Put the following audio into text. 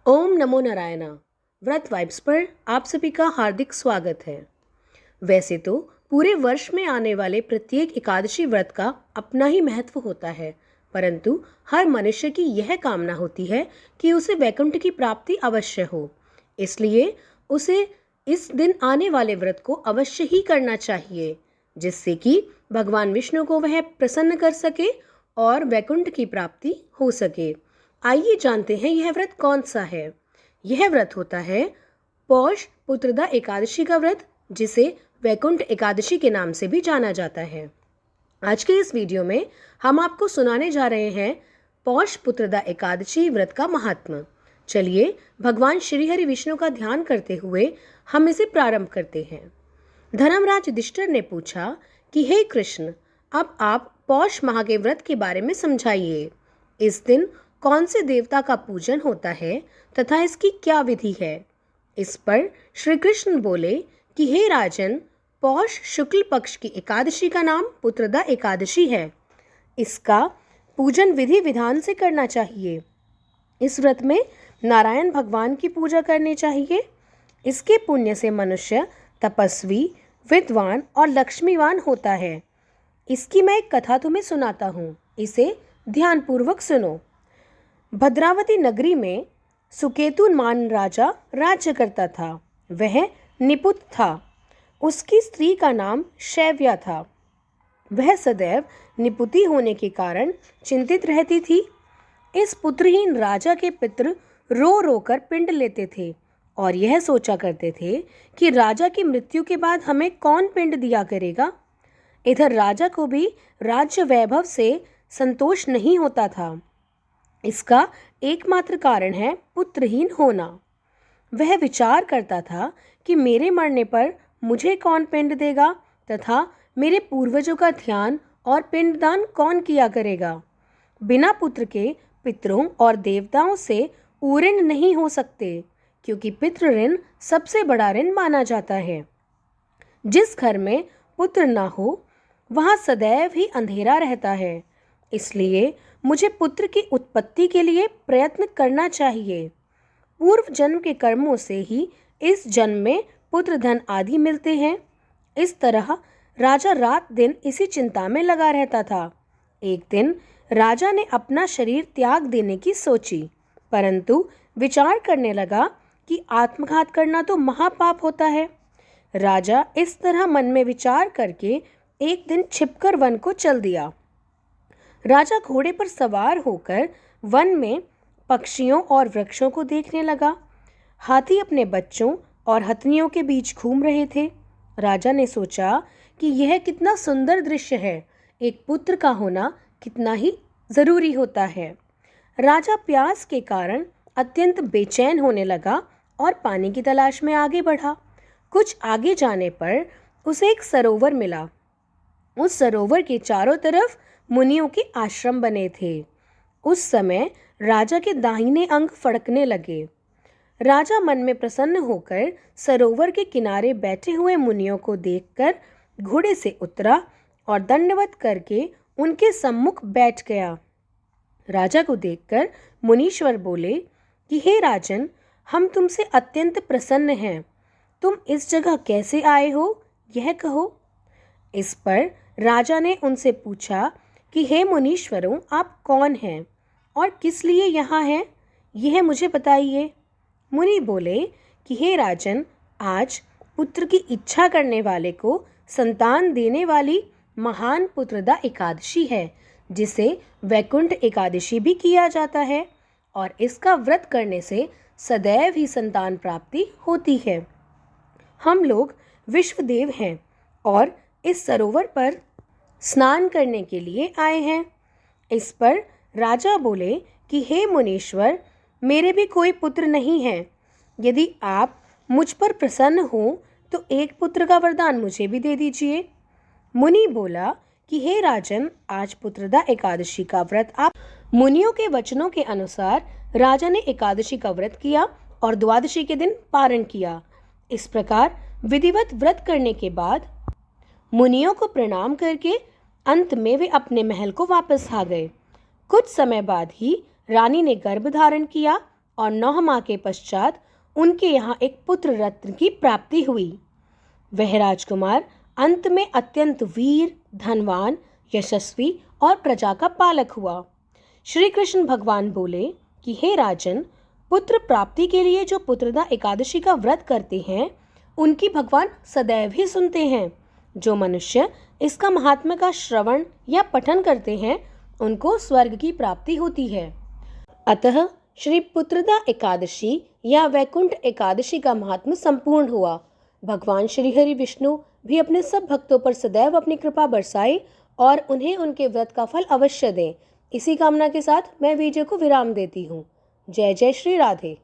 ओम नमो नारायणा। व्रत वाइब्स पर आप सभी का हार्दिक स्वागत है। वैसे तो पूरे वर्ष में आने वाले प्रत्येक एकादशी व्रत का अपना ही महत्व होता है, परंतु हर मनुष्य की यह कामना होती है कि उसे वैकुंठ की प्राप्ति अवश्य हो। इसलिए उसे इस दिन आने वाले व्रत को अवश्य ही करना चाहिए, जिससे कि भगवान विष्णु को वह प्रसन्न कर सके और वैकुंठ की प्राप्ति हो सके। आइए जानते हैं यह व्रत कौन सा है। यह व्रत होता है पौष पुत्रदा एकादशी का व्रत, जिसे वैकुंठ एकादशी के नाम से भी जाना जाता है। आज के इस वीडियो में हम आपको सुनाने जा रहे हैं पौष पुत्रदा एकादशी व्रत का महात्म्य। चलिए भगवान श्री हरि विष्णु का ध्यान करते हुए हम इसे प्रारंभ करते हैं। धर्मराज युधिष्ठिर ने पूछा कि हे कृष्ण, अब आप पौष माह के व्रत के बारे में समझाइए। इस दिन कौन से देवता का पूजन होता है तथा इसकी क्या विधि है। इस पर श्री कृष्ण बोले कि हे राजन, पौष शुक्ल पक्ष की एकादशी का नाम पुत्रदा एकादशी है। इसका पूजन विधि विधान से करना चाहिए। इस व्रत में नारायण भगवान की पूजा करनी चाहिए। इसके पुण्य से मनुष्य तपस्वी, विद्वान और लक्ष्मीवान होता है। इसकी मैं एक कथा तुम्हें सुनाता हूँ, इसे ध्यानपूर्वक सुनो। भद्रावती नगरी में सुकेतुमान राजा राज्य करता था। वह निपुत था। उसकी स्त्री का नाम शैव्या था। वह सदैव निपुती होने के कारण चिंतित रहती थी। इस पुत्रहीन राजा के पितृ रो रो कर पिंड लेते थे और यह सोचा करते थे कि राजा की मृत्यु के बाद हमें कौन पिंड दिया करेगा। इधर राजा को भी राज्य वैभव से संतोष नहीं होता था। इसका एकमात्र कारण है पुत्रहीन होना। वह विचार करता था कि मेरे मरने पर मुझे कौन पिंड देगा तथा मेरे पूर्वजों का ध्यान और पिंडदान कौन किया करेगा। बिना पुत्र के पितरों और देवताओं से ऊऋण नहीं हो सकते, क्योंकि पितृ ऋण सबसे बड़ा ऋण माना जाता है। जिस घर में पुत्र न हो वहाँ सदैव ही अंधेरा रहता है। इसलिए मुझे पुत्र की उत्पत्ति के लिए प्रयत्न करना चाहिए। पूर्व जन्म के कर्मों से ही इस जन्म में पुत्र धन आदि मिलते हैं। इस तरह राजा रात दिन इसी चिंता में लगा रहता था। एक दिन राजा ने अपना शरीर त्याग देने की सोची, परंतु विचार करने लगा कि आत्मघात करना तो महापाप होता है। राजा इस तरह मन में विचार करके एक दिन छिपकर वन को चल दिया। राजा घोड़े पर सवार होकर वन में पक्षियों और वृक्षों को देखने लगा। हाथी अपने बच्चों और हथनियों के बीच घूम रहे थे। राजा ने सोचा कि यह कितना सुंदर दृश्य है, एक पुत्र का होना कितना ही जरूरी होता है। राजा प्यास के कारण अत्यंत बेचैन होने लगा और पानी की तलाश में आगे बढ़ा। कुछ आगे जाने पर उसे एक सरोवर मिला। उस सरोवर के चारों तरफ मुनियों के आश्रम बने थे। उस समय राजा के दाहिने अंग फड़कने लगे। राजा मन में प्रसन्न होकर सरोवर के किनारे बैठे हुए मुनियों को देखकर घोड़े से उतरा और दंडवत करके उनके सम्मुख बैठ गया। राजा को देखकर मुनीश्वर बोले कि हे राजन, हम तुमसे अत्यंत प्रसन्न हैं। तुम इस जगह कैसे आए हो, यह कहो। इस पर राजा ने उनसे पूछा कि हे मुनीश्वरों, आप कौन हैं और किस लिए यहाँ हैं, यह मुझे बताइए। मुनि बोले कि हे राजन, आज पुत्र की इच्छा करने वाले को संतान देने वाली महान पुत्रदा एकादशी है, जिसे वैकुंठ एकादशी भी किया जाता है और इसका व्रत करने से सदैव ही संतान प्राप्ति होती है। हम लोग विश्वदेव हैं और इस सरोवर पर स्नान करने के लिए आए हैं। इस पर राजा बोले कि हे मुनीश्वर, मेरे भी कोई पुत्र नहीं है। यदि आप मुझ पर प्रसन्न हो तो एक पुत्र का वरदान मुझे भी दे दीजिए। मुनि बोला कि हे राजन, आज पुत्रदा एकादशी का व्रत आप। मुनियों के वचनों के अनुसार राजा ने एकादशी का व्रत किया और द्वादशी के दिन पारण किया। इस प्रकार विधिवत व्रत करने के बाद मुनियों को प्रणाम करके अंत में वे अपने महल को वापस आ गए। कुछ समय बाद ही रानी ने गर्भ धारण किया और 9 माह के पश्चात उनके यहाँ एक पुत्र रत्न की प्राप्ति हुई। वह राजकुमार अंत में अत्यंत वीर, धनवान, यशस्वी और प्रजा का पालक हुआ। श्री कृष्ण भगवान बोले कि हे राजन, पुत्र प्राप्ति के लिए जो पुत्रदा एकादशी का व्रत करते हैं उनकी भगवान सदैव ही सुनते हैं। जो मनुष्य इसका महात्म्य का श्रवण या पठन करते हैं उनको स्वर्ग की प्राप्ति होती है। अतः श्री पुत्रदा एकादशी या वैकुंठ एकादशी का महात्म्य संपूर्ण हुआ। भगवान श्री हरि विष्णु भी अपने सब भक्तों पर सदैव अपनी कृपा बरसाए और उन्हें उनके व्रत का फल अवश्य दें। इसी कामना के साथ मैं वीडियो को विराम देती हूँ। जय जय श्री राधे।